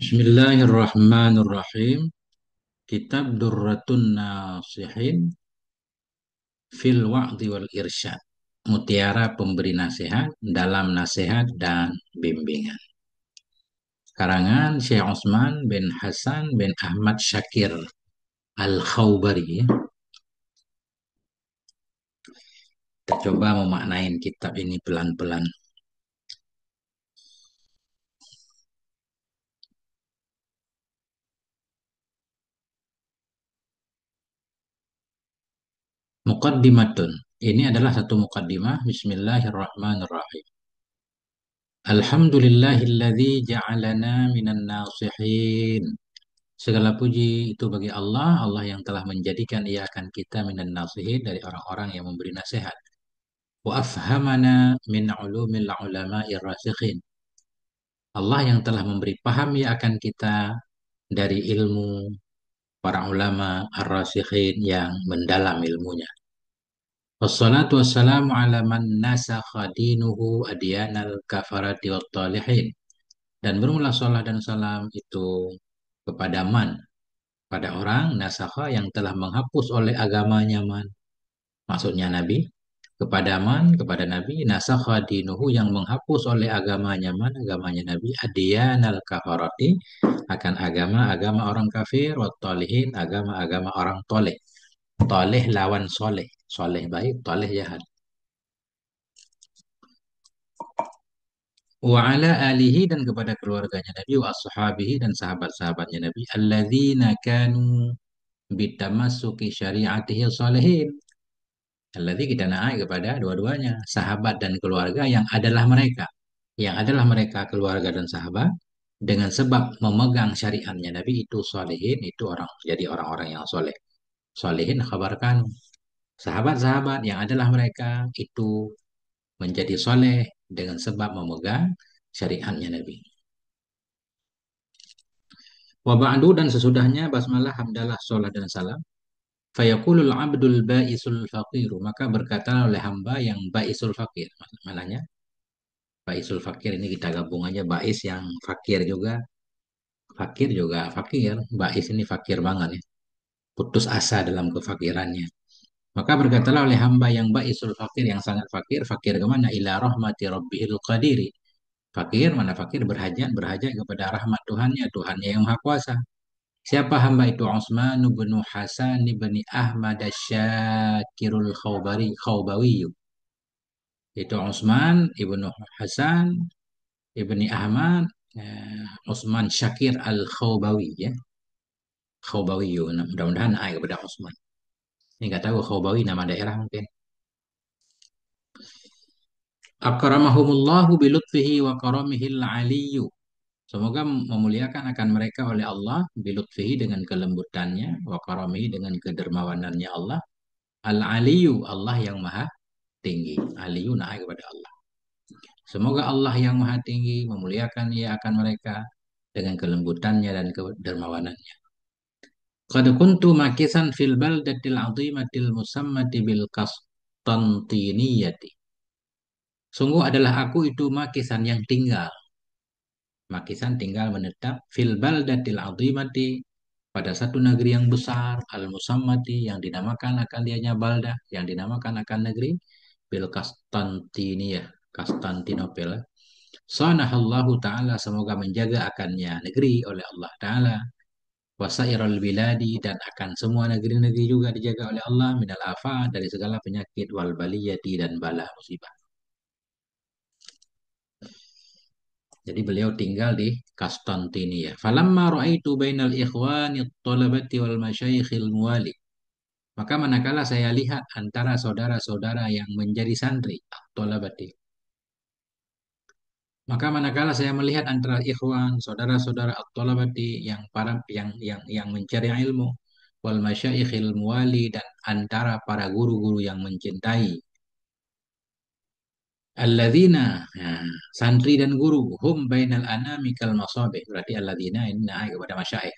Bismillahirrahmanirrahim. Kitab Durratun Nasihin fil Wa'di wal Irsyad. Mutiara pemberi nasihat dalam nasihat dan bimbingan. Karangan Syekh Osman bin Hasan bin Ahmad Syakir Al-Khawbari. Kita coba memaknain kitab ini pelan-pelan. Muqaddimatun. Ini adalah satu muqaddimah. Bismillahirrahmanirrahim. Alhamdulillahilladzi ja'alana minan nasihin. Segala puji itu bagi Allah, Allah yang telah menjadikan ia akan kita minan nasihin dari orang-orang yang memberi nasihat. Wa afhamana min ulumil ulama'ir rasikhin. Allah yang telah memberi paham ia akan kita dari ilmu para ulama ar-rasikhin yang mendalam ilmunya. Wassalatu wassalamu ala man nasakha dinuhu adyanal kafarati wat talihin. Dan bermula salat dan salam itu kepada man, pada orang nasakha yang telah menghapus oleh agamanya man. Maksudnya Nabi, kepada man, kepada Nabi, nasakha dinuhu yang menghapus oleh agamanya man, agamanya Nabi, adyanal kafarati, akan agama-agama orang kafir, wa talihin, agama-agama orang toleh. Toleh lawan soleh, soleh baik, toleh jahat. Wa ala alihi, dan kepada keluarganya Nabi, wa ashabihi, dan sahabat-sahabatnya Nabi, alladzina kanu bitamassuki syariatihi salihin. Alladzi, kita naik kepada dua-duanya, sahabat dan keluarga yang adalah mereka. Yang adalah mereka keluarga dan sahabat dengan sebab memegang syariatnya Nabi itu salihin, itu orang jadi orang-orang yang soleh. Salihin khabarkan sahabat-sahabat yang adalah mereka itu menjadi soleh dengan sebab memegang syariatnya Nabi. Wa ba'du, dan sesudahnya basmalah, hamdalah, sholat dan salam. Fayaqulul abdul ba'isul faqiru, maka berkata oleh hamba yang ba'isul fakir. Maknanya ba'isul fakir ini kita gabung aja, ba'is yang fakir juga, fakir juga fakir. Ba'is ini fakir banget ya, putus asa dalam kefakirannya. Maka berkatalah oleh hamba yang ba'isul fakir, yang sangat fakir. Fakir kemana? Ila rahmati rabbihil qadiri. Fakir, mana fakir? Berhajat, berhajat kepada rahmat Tuhannya, Tuhannya yang maha kuasa. Siapa hamba itu? Utsman bin Hasan bin Ahmad Syakirul Khawbawi. Itu Utsman ibnu Hasan ibni Ahmad, Utsman Syakir Al-Khawbawi ya. Khawbawi. Nah, mudah-mudahan ayat kepada Utsman. Ini nggak tahu Khawbawi nama daerah mungkin. Akramahumullahu bilutfihi wa karamihil aliyyu. Semoga memuliakan akan mereka oleh Allah bilutfihi, dengan kelembutannya, wa karamihi, dengan kedermawanannya Allah. Al-Aliyu, Allah yang maha tinggi. Aliyu naik kepada Allah. Semoga Allah yang maha tinggi memuliakan ia akan mereka dengan kelembutannya dan kedermawanannya. Qad kuntu makisan fil baldatil azimatil musammati bil Qastantiniyati. Sungguh adalah aku itu makisan yang tinggal. Makisan tinggal menetap fil baldatil azimati, pada satu negeri yang besar, al musammati, yang dinamakan akan dianya baldah, yang dinamakan akan negeri bil Konstantinia, Konstantinopel. Sanahallahu ta'ala, semoga menjaga akannya negeri oleh Allah ta'ala. Wasairul biladi, dan akan semua negeri-negeri juga dijaga oleh Allah, minal afa, dari segala penyakit, wal baliyati, dan bala musibah. Jadi beliau tinggal di Konstantinia. Falamma ra'aitu bainal ikhwani at-talabati wal masyayikhil muwali. Maka manakala saya lihat antara saudara-saudara yang menjadi santri, at-talabati. Maka manakala saya melihat antara ikhwan, saudara-saudara at-talabati yang para yang mencari ilmu, wal masyayikhil muwali, dan antara para guru-guru yang mencintai. Alladzina, nah, santri dan guru, hum bainal anami kal masabih. Berarti alladzina ini naik kepada masyayikh.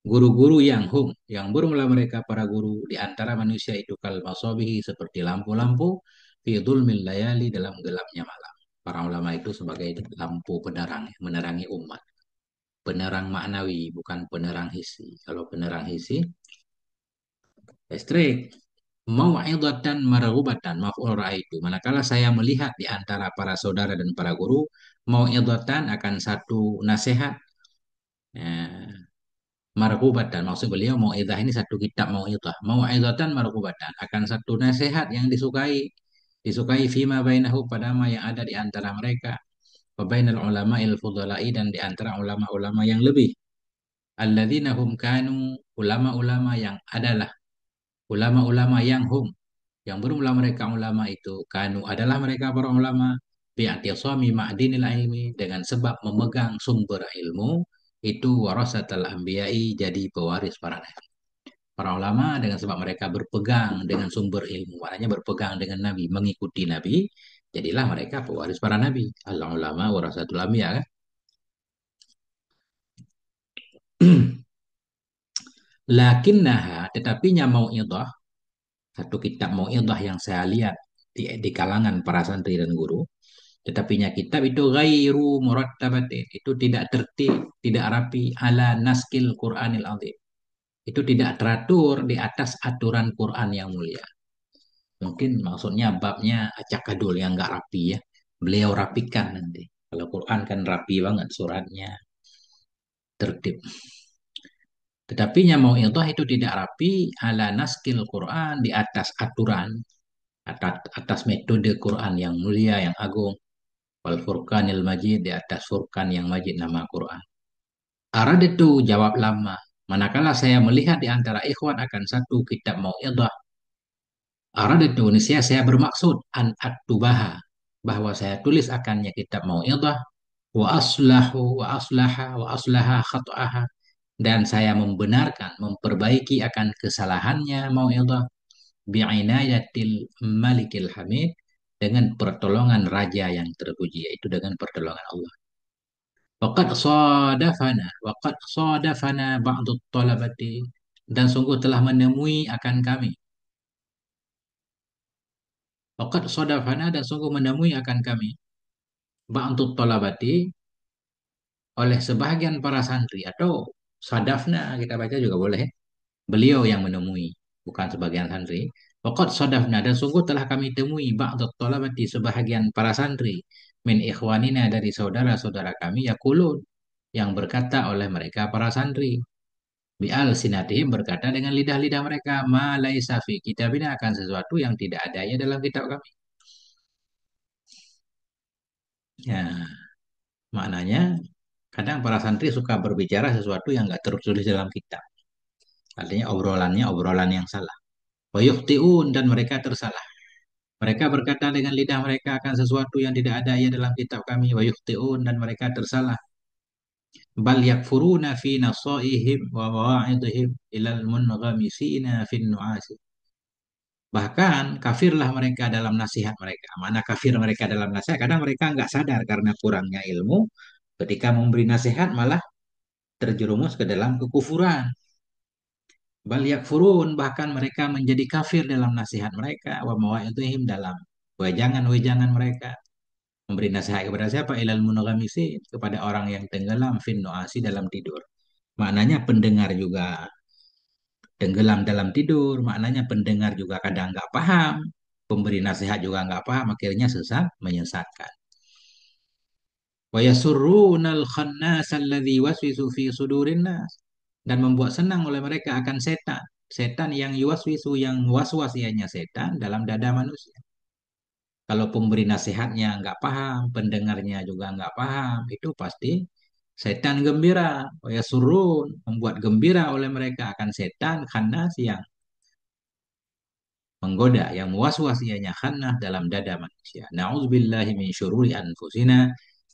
Guru-guru yang hum, yang bermula mereka para guru di antara manusia itu kal masabihi, seperti lampu-lampu fi dhulmil layali, dalam gelapnya malam. Para ulama itu sebagai lampu penerang, menerangi umat. penerang maknawi, bukan penerang hisi. Kalau penerang hisi, listrik. Mau'izatan marghubatan, maf'ul ra'aitu. Manakala saya melihat di antara para saudara dan para guru, mau'izatan akan satu nasihat. Ya, marghubatan, maksud beliau mau'izah ini satu kitab mau'izah. Mau'izatan marghubatan akan satu nasihat yang disukai. Disukai fima bainahu pada ma yang ada di antara mereka. Wa bainal ulama'il fudala'i dan di antara ulama-ulama yang lebih. Alladzina hum kanu, ulama-ulama yang adalah ulama-ulama yang hum, yang bermula mereka ulama itu kanu adalah mereka para ulama bi'atisami ma'dinil ilmi, dengan sebab memegang sumber ilmu itu warasatul anbiya'i, jadi pewaris para nabi. Para ulama dengan sebab mereka berpegang dengan sumber ilmu, maknanya berpegang dengan nabi, mengikuti nabi, jadilah mereka pewaris para nabi. Al ulama warasatul anbiya kan. Lakinnaha, tetapinya mau'idhah, satu kitab mau'idhah yang saya lihat di kalangan para santri dan guru. Tetapinya kitab itu ghairu murattabatin. Itu tidak tertib, tidak rapi ala naskil Qur'anil azim. Itu tidak teratur di atas aturan Quran yang mulia. Mungkin maksudnya babnya acak-adul yang nggak rapi ya. Beliau rapikan nanti. Kalau Quran kan rapi banget suratnya, tertib. Tetapinya mau'idhah itu tidak rapi ala naskil Quran, di atas aturan, atas metode Quran yang mulia, yang agung. Wal Furqanil Majid, di atas Furqan yang Majid nama Quran. Arad itu jawab lama. Manakala saya melihat di antara ikhwan akan satu kitab mau'idhah. Arad itu niscaya saya bermaksud an aktubaha, bahwa saya tulis akannya kitab mau'idhah wa aslahu wa aslaha wa aslaha khata'aha, dan saya membenarkan, memperbaiki akan kesalahannya mau'idhah bi'inayatil malikil hamid, dengan pertolongan raja yang terpuji, yaitu dengan pertolongan Allah. Waqad sadafana ba'du talabati, dan sungguh telah menemui akan kami. Waqad sadafana, dan sungguh menemui akan kami. Ba'du talabati, oleh sebahagian para santri, atau sadafna kita baca juga boleh. Beliau yang menemui, bukan sebagian santri. Waqad sadafna, dan sungguh telah kami temui ba'du talabati, sebahagian para santri, min ikhwanina, dari saudara-saudara kami, yaqulun, yang berkata oleh mereka para santri, bi'al sinatihim, berkata dengan lidah-lidah mereka, ma laisa fi kitabina, akan sesuatu yang tidak adanya dalam kitab kami. Ya, maknanya kadang para santri suka berbicara sesuatu yang nggak tertulis dalam kitab. Artinya obrolannya obrolan yang salah. Wa yukhti'un, dan mereka tersalah. Mereka berkata dengan lidah mereka akan sesuatu yang tidak ada ya dalam kitab kami. Wa yukhti'un, dan mereka tersalah. Bal yakfuruna fi nasaihim wa mawa'idihim ilal munghamisina fin nu'asi. Bahkan kafirlah mereka dalam nasihat mereka. Mana kafir mereka dalam nasihat? Kadang mereka nggak sadar karena kurangnya ilmu. Ketika memberi nasihat malah terjerumus ke dalam kekufuran. Bal yakfurun, bahkan mereka menjadi kafir dalam nasihat mereka. Wa mawa'idhim, dalam wejangan-wejangan mereka. Memberi nasihat kepada siapa? Ilal munaghamisi, kepada orang yang tenggelam fin nuasi, dalam tidur. Maknanya pendengar juga tenggelam dalam tidur, maknanya pendengar juga kadang nggak paham, pemberi nasihat juga nggak paham, akhirnya sesat, menyesatkan. Wa yasurrunal khannas alladhi waswisu fi sudurin nas, dan membuat senang oleh mereka akan setan, setan yang yuwaswisu, yang waswas ianya setan dalam dada manusia. Kalau pemberi nasihatnya nggak paham, pendengarnya juga nggak paham, itu pasti setan gembira. Wa yasurrun, membuat gembira oleh mereka akan setan khannas yang menggoda, yang was-was ianya khannas dalam dada manusia. Na'udzubillahi min syururi anfusina.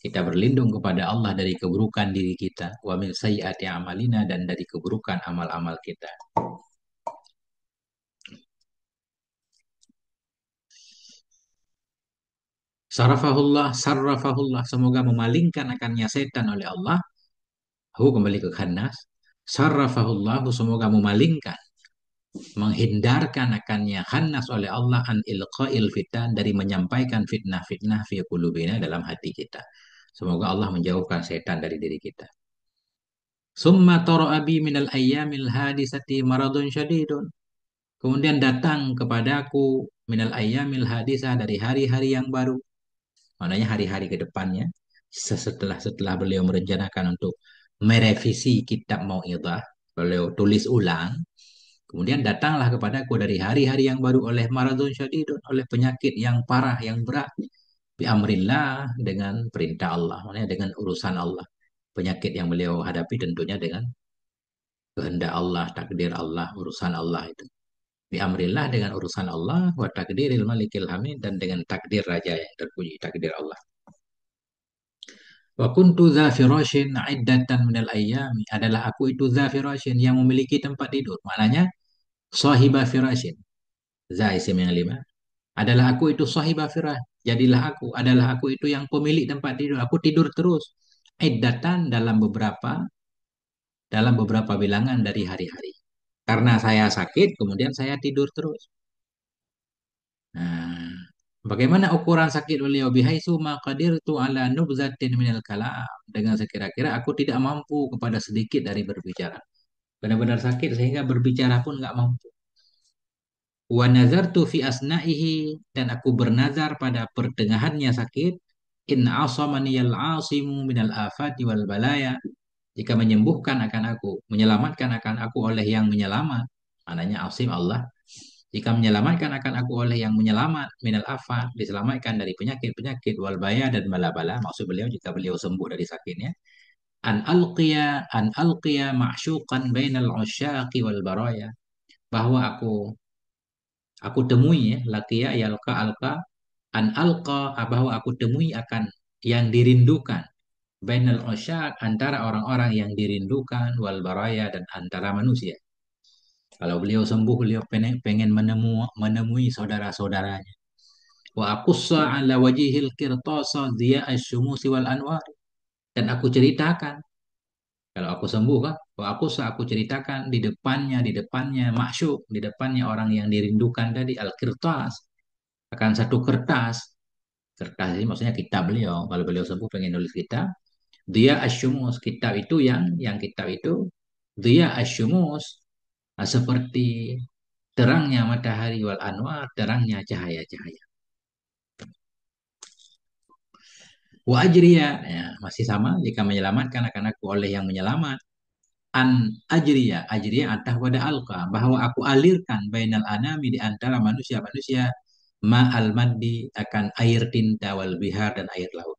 Kita berlindung kepada Allah dari keburukan diri kita. Wa min sayyiati amalina, dan dari keburukan amal-amal kita. Sarrafahullah, semoga memalingkan akannya setan oleh Allah. Hu, kembali ke khannas. Sarrafahullah, semoga memalingkan, menghindarkan akannya khannas oleh Allah, an ilqail fitan, dari menyampaikan fitnah-fitnah fi qulubina, dalam hati kita. Semoga Allah menjauhkan setan dari diri kita. Summa tara abi minal ayyamil hadisati maradun syadidun. Kemudian datang kepadaku minal ayyamil hadisah dari hari-hari yang baru. Maknanya hari-hari ke depannya. Setelah beliau merencanakan untuk merevisi kitab Mau'idhah, beliau tulis ulang. Kemudian datanglah kepadaku dari hari-hari yang baru oleh maradun syadidun, oleh penyakit yang parah, yang berat. Bi amrillah, dengan perintah Allah, maknanya dengan urusan Allah. Penyakit yang beliau hadapi tentunya dengan kehendak Allah, takdir Allah, urusan Allah itu. Bi amrillah, dengan urusan Allah, wa takdiril malikil hamid, dan dengan takdir raja yang terpuji, takdir Allah. Wa kuntu dza firashin iddatan minal ayyami, adalah aku itu dza firashin, yang memiliki tempat tidur. Maknanya sahiba firashin. Za isim yang lima. Adalah aku itu sahibah firah. Jadilah aku, adalah aku itu yang pemilik tempat tidur. Aku tidur terus. Iddatan, dalam beberapa bilangan dari hari-hari. Karena saya sakit, kemudian saya tidur terus. Nah, bagaimana ukuran sakit beliau? Bihaisu maqadirtu ala nubzatin minal kalam. Dengan sekira-kira aku tidak mampu kepada sedikit dari berbicara. Benar-benar sakit sehingga berbicara pun nggak mampu. Wa nazartu fi asna'ihi, dan aku bernazar pada pertengahannya sakit, in asamaniyal asimu minal afati wal balaya, jika menyelamatkan akan aku oleh yang menyelamat, maknanya asim Allah, jika menyelamatkan akan aku oleh yang menyelamat, minal afat, diselamatkan dari penyakit-penyakit, wal baya, dan bala-bala, maksud beliau jika beliau sembuh dari sakitnya, an alqiya ma'syuqan bainal usyaqi wal baraya, bahwa aku temui, ya, laqiya yalqa alqa, an alqa, bahwa aku temui akan yang dirindukan, bainal usyaq, antara orang-orang yang dirindukan, wal baraya, dan antara manusia. Kalau beliau sembuh, beliau pengen menemui saudara-saudaranya. Wa aqussa ala wajihil qirtasa dhiya asy-syumusi wal anwar, dan aku ceritakan, kalau aku sembuh kan, wa aku ceritakan di depannya masyuk, di depannya orang yang dirindukan tadi, al-qirtas, akan satu kertas. Kertas ini maksudnya kitab beliau. Kalau beliau sembuh pengen nulis kitab, dia asyumus, kitab itu yang kitab itu dia asyumus, seperti terangnya matahari, wal anwar, terangnya cahaya-cahaya. Wa ajriya, ya, masih sama, jika menyelamatkan akan aku oleh yang menyelamat. An ajriya atah wada alqa, bahwa aku alirkan bainal anami, di antara manusia-manusia, ma al maddi, akan air tinta, wal bihar, dan air laut.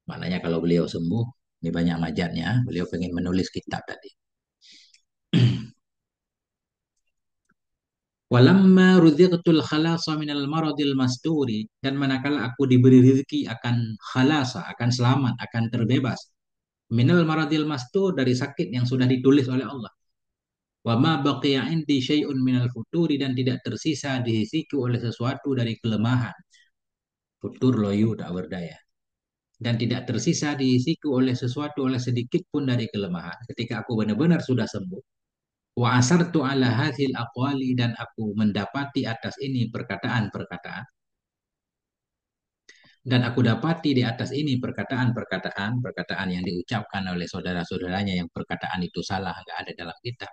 Maknanya kalau beliau sembuh, ini banyak majatnya, beliau pengen menulis kitab tadi. Walamma ruziqtul khalasa minal maradil masturi, dan manakala aku diberi rezeki akan khalasa, akan selamat, akan terbebas, minal maradil mastur, dari sakit yang sudah ditulis oleh Allah. Wa ma baqiya indi syai'un minal futuri, dan tidak tersisa di sisiku oleh sesuatu dari kelemahan. Futur loyu tak berdaya. Dan tidak tersisa di sisiku oleh sesuatu, oleh sedikit pun dari kelemahan. Ketika aku benar-benar sudah sembuh. Wa asartu ala hadhil aqwali, dan aku mendapati atas ini perkataan-perkataan, dan aku dapati di atas ini perkataan yang diucapkan oleh saudara-saudaranya, yang perkataan itu salah, nggak ada dalam kitab.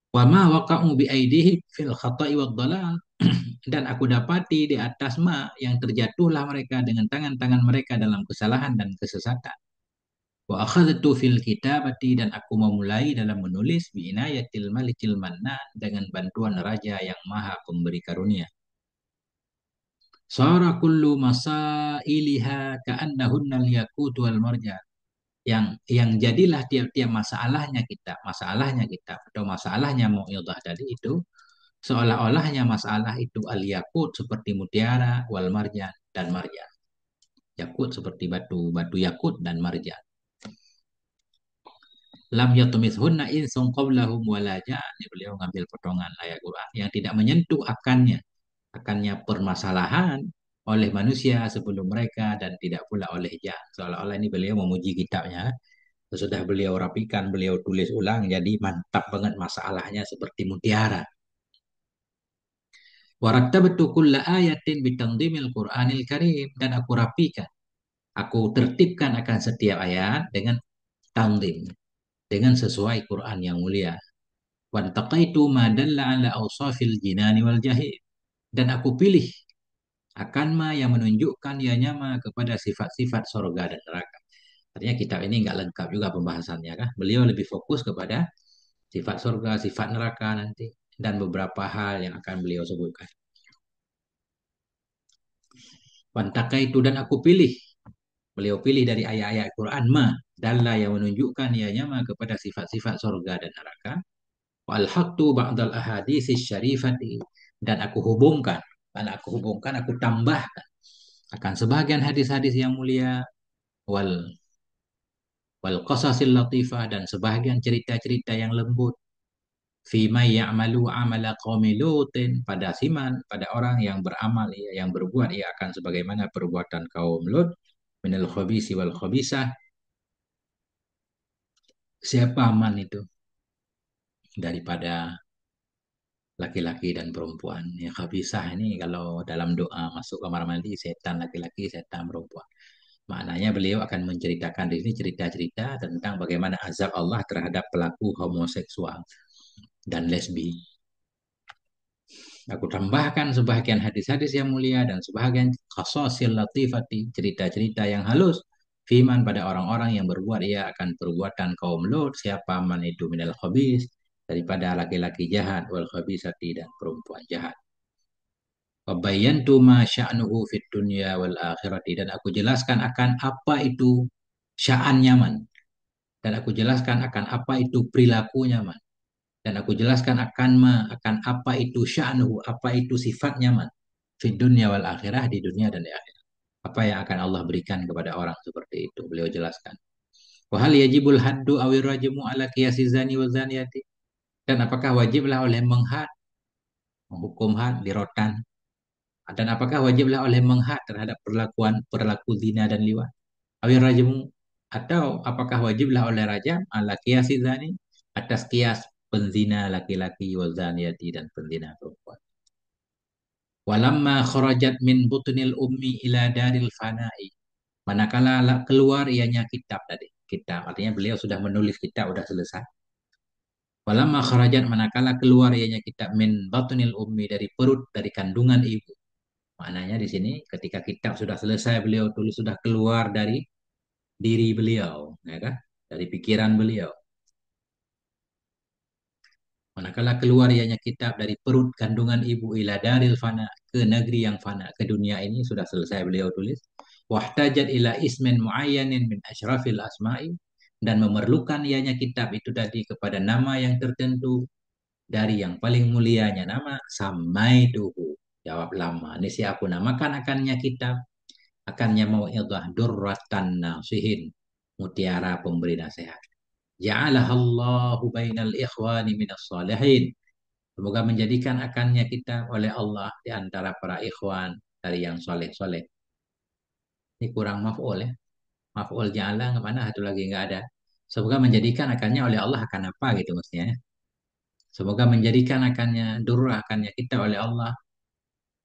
Wa ma waqa'u bi aidihim fil khata'i wad dhalal, dan aku dapati di atas yang terjatuhlah mereka dengan tangan-tangan mereka dalam kesalahan dan kesesatan. Wa akhadtu fil kitabati, dan aku memulai dalam menulis, bi inayatil malikil mannan, dengan bantuan raja yang maha pemberi karunia. Sara kullu masailiha ka'annahunnal yakut wal marjan. Yang jadilah tiap-tiap masalahnya kita atau masalahnya Mau'idhah tadi itu, seolah-olahnya masalah itu al yakut, seperti mutiara, wal marjan, dan marjan. Yakut seperti batu, batu yakut dan marjan. Lam yatumithunna insun qablahum wala jan. Ini beliau ngambil potongan ayat Quran, yang tidak menyentuh akannya permasalahan oleh manusia sebelum mereka, dan tidak pula oleh jan. Seolah-olah ini beliau memuji kitabnya. Sesudah beliau rapikan, beliau tulis ulang, jadi mantap banget masalahnya, seperti mutiara. Warattabtu kulla ayatin bitandimil Qur'anil Karim, dan aku rapikan, aku tertibkan akan setiap ayat dengan tandim. dengan sesuai Quran yang mulia. Wantaqaitu ma dalla ala awsafil jinani wal jahil. Dan aku pilih akan ma yang menunjukkan ianya ma kepada sifat-sifat sorga dan neraka. Artinya kitab ini nggak lengkap juga pembahasannya kan. Beliau lebih fokus kepada sifat sorga, sifat neraka nanti, dan beberapa hal yang akan beliau sebutkan. Wantaqaitu dan aku pilih. Beliau pilih dari ayat-ayat Quran ma dalla yang menunjukkan ianya ma kepada sifat-sifat sorga dan neraka. Walhaqtu ba'dal ahaditsis syarifati dan aku tambahkan akan sebagian hadis-hadis yang mulia wal wal qasasil latifah dan sebagian cerita-cerita yang lembut fima ya'malu amala qaumi lutin pada siman pada orang yang beramal ya, yang berbuat ia akan sebagaimana perbuatan kaum Lut minal khabisi wal khabisah. Siapa aman itu daripada laki-laki dan perempuan. Ya, khabisah ini kalau dalam doa masuk kamar mandi, setan laki-laki, setan perempuan. Maknanya beliau akan menceritakan di sini cerita-cerita tentang bagaimana azab Allah terhadap pelaku homoseksual dan lesbi. Aku tambahkan sebagian hadis-hadis yang mulia dan sebagian qasasil latifati, cerita-cerita yang halus. Fiman pada orang-orang yang berbuat ia akan perbuatan kaum Lut, siapa man itu minal khabis, daripada laki-laki jahat, wal khabisati dan perempuan jahat. Wabayantu ma sya'nuhu fit dunya wal akhirati dan aku jelaskan akan apa itu sya'an nyaman dan aku jelaskan akan apa itu perilaku nyaman dan aku jelaskan akan apa itu sya'nuhu apa itu sifat nyaman fit dunya wal akhirah di dunia dan di akhirat. Apa yang akan Allah berikan kepada orang seperti itu beliau jelaskan. Wa hal yajibul haddu awir rajmu ala qiyasi zani wa zaniyati dan apakah wajiblah oleh menghad menghukum had dirotan. Dan apakah wajiblah oleh menghad terhadap perilaku zina dan liwat? Awil rajmu atau apakah wajiblah oleh rajam ala qiyasi zani atas kias penzina laki-laki wa zaniyati dan penzina perempuan. Walamma kharajat min butnil ummi ila daril fana'i. Manakala keluar ianya kitab tadi. Kitab artinya beliau sudah menulis kitab sudah selesai. Walamma kharajat manakala keluar ianya kitab min batnil ummi dari perut dari kandungan ibu. Maknanya di sini ketika kitab sudah selesai beliau tulis sudah keluar dari diri beliau, ya kan? Dari pikiran beliau. Manakala keluar ianya kitab dari perut kandungan ibu ila daril fana ke negeri yang fana, ke dunia ini sudah selesai beliau tulis. Wahtajat ila ismin muayyanin min asyrafil asma'i dan memerlukan ianya kitab itu tadi kepada nama yang tertentu dari yang paling mulianya nama samaituhu. Jawab lama. Ini si aku namakan akannya kitab akannya mau'idhah durratan nasihin mutiara pemberi nasihat. Ja'alahallahu bainal ikhwani minas salihin. Semoga menjadikan akannya kita oleh Allah di antara para ikhwan dari yang soleh-soleh. Ini kurang maf'ul ya. Maf'ul ja'ala kemana? Satu lagi nggak ada. Semoga menjadikan akannya oleh Allah akan apa gitu maksudnya ya. Semoga menjadikan akannya durrah akannya kita oleh Allah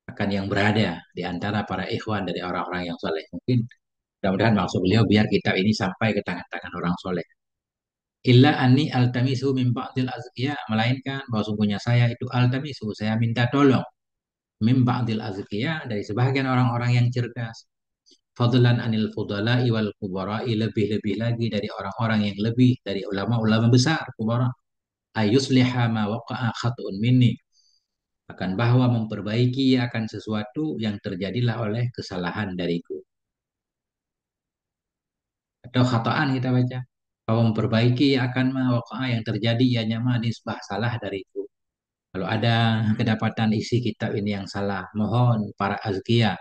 akan yang berada di antara para ikhwan dari orang-orang yang soleh. Mungkin mudah-mudahan maksud beliau biar kitab ini sampai ke tangan-tangan orang soleh. Illa anni altamisu min ba'dil azkiya, melainkan bahwa sungguhnya saya itu altamisu, saya minta tolong min ba'dil azkiya dari sebagian orang-orang yang cerdas. Fadlan anil fudala'i wal kubara'i lebih-lebih lagi dari orang-orang yang lebih dari ulama-ulama besar kubara. Ayusliha ma waqa'a khat'un minni akan bahwa memperbaiki akan sesuatu yang terjadilah oleh kesalahan dariku. Atau khataan kita baca bahwa memperbaiki akan mawaqa'a yang terjadi ianya ma nisbah salah dariku. Kalau ada kedapatan isi kitab ini yang salah, mohon para azkiya,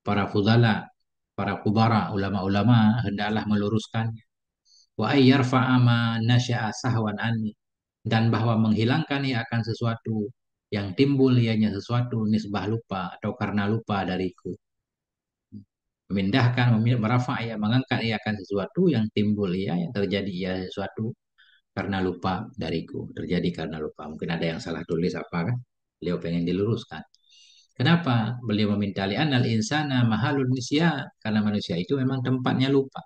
para fudala, para kubara, ulama-ulama hendaklah meluruskannya. Wa ayyarfa'a ma nasya'a sahwan anni dan bahwa menghilangkan ia akan sesuatu yang timbul ianya sesuatu nisbah lupa atau karena lupa dariku. Memindahkan, merafa ia, mengangkat ia akan sesuatu yang timbul ia, yang terjadi ia sesuatu karena lupa dariku, terjadi karena lupa. Mungkin ada yang salah tulis apa kan? Beliau pengen diluruskan. Kenapa? Beliau meminta li'anal insana mahalun nisya, karena manusia itu memang tempatnya lupa.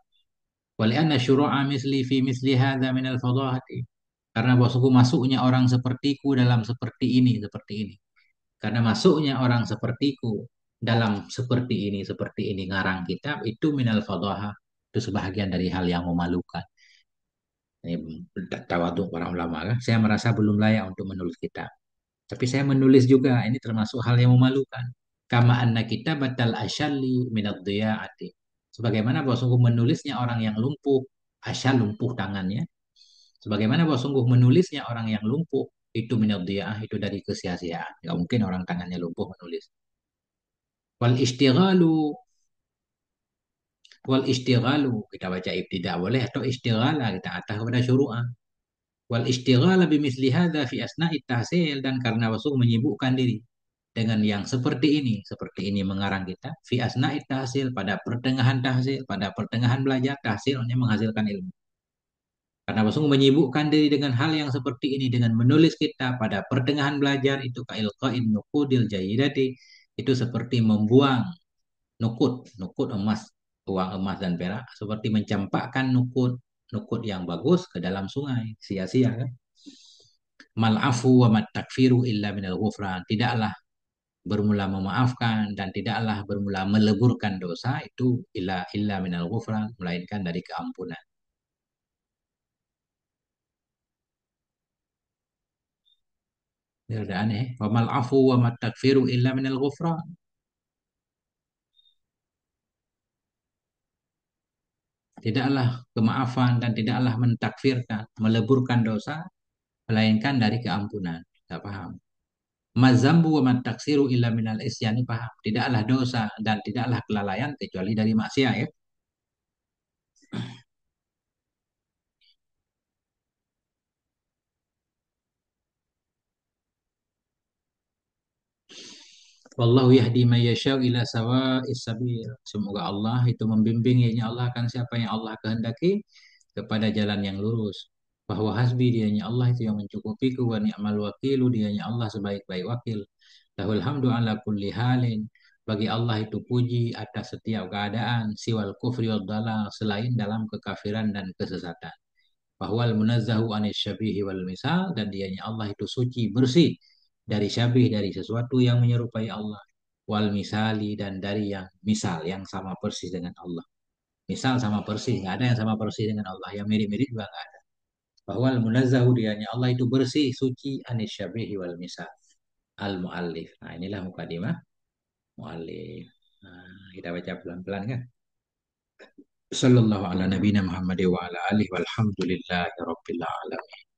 Walianna syuru'a misli fi misli hadza min al-fadhahati. Karena bahwasanya masuknya orang sepertiku dalam seperti ini. Karena masuknya orang sepertiku dalam seperti ini ngarang kitab itu minal fadhaha. Itu sebahagian dari hal yang memalukan. Ini tawaduk para ulama kan. Saya merasa belum layak untuk menulis kitab. Tapi saya menulis juga. Ini termasuk hal yang memalukan. Kama anna kitabatal asyalli minad dhiya'ati. Sebagaimana bahwa sungguh menulisnya orang yang lumpuh, asyal lumpuh tangannya. Sebagaimana bahwa sungguh menulisnya orang yang lumpuh, itu minad dhiya'ah, itu dari kesia-siaan. Gak mungkin orang tangannya lumpuh menulis. Wal istighalu kita baca ibtida boleh atau istighala kita atas kepada syuru'ah. Wal istighala bimisli hadza fi asna'i tahsil dan karena wasung menyibukkan diri dengan yang seperti ini mengarang kita fi asna'i tahsil pada pertengahan belajar tahsilnya menghasilkan ilmu. Karena wasung menyibukkan diri dengan hal yang seperti ini dengan menulis kita pada pertengahan belajar itu kailqain nuqudil jayyidati itu seperti membuang nukut emas, uang emas dan perak, seperti mencampakkan nukut yang bagus ke dalam sungai, sia-sia kan? Mal'afu wa takfiru illa minal ghufran. Tidaklah bermula memaafkan dan tidaklah bermula meleburkan dosa itu illa minal ghufran, melainkan dari keampunan. Ini udah aneh. Wa mal'afu wa takfiru illa minal ghufran. Tidaklah kemaafan dan tidaklah mentakfirkan, meleburkan dosa, melainkan dari keampunan. Tidak paham. Mazambu wa mataksiru illa minal isyani paham. Tidaklah dosa dan tidaklah kelalaian kecuali dari maksiat ya. Wallahu yahdi man yashau ila sawa'is sabil. Semoga Allah itu membimbing ya Allah akan siapa yang Allah kehendaki kepada jalan yang lurus. Bahwa hasbi dianya Allah itu yang mencukupiku wa ni'mal wakilu dianya Allah sebaik-baik wakil. Lahul hamdu ala kulli halin. Bagi Allah itu puji atas setiap keadaan siwal kufri wal dalal selain dalam kekafiran dan kesesatan. Bahwa munazzahu anis syabihi wal misal dan dianya Allah itu suci bersih dari syabih dari sesuatu yang menyerupai Allah wal misali dan dari yang misal yang sama persis dengan Allah. Misal sama persis, nggak ada yang sama persis dengan Allah, yang mirip-mirip juga nggak ada. Bahwa munazzahu dianya Allah itu bersih suci anis syabihi wal misal al muallif. Nah inilah mukadimah muallif. Nah, kita baca pelan-pelan kan. Sallallahu ala nabiyina Muhammad wa ala alihi walhamdulillahi rabbil alamin.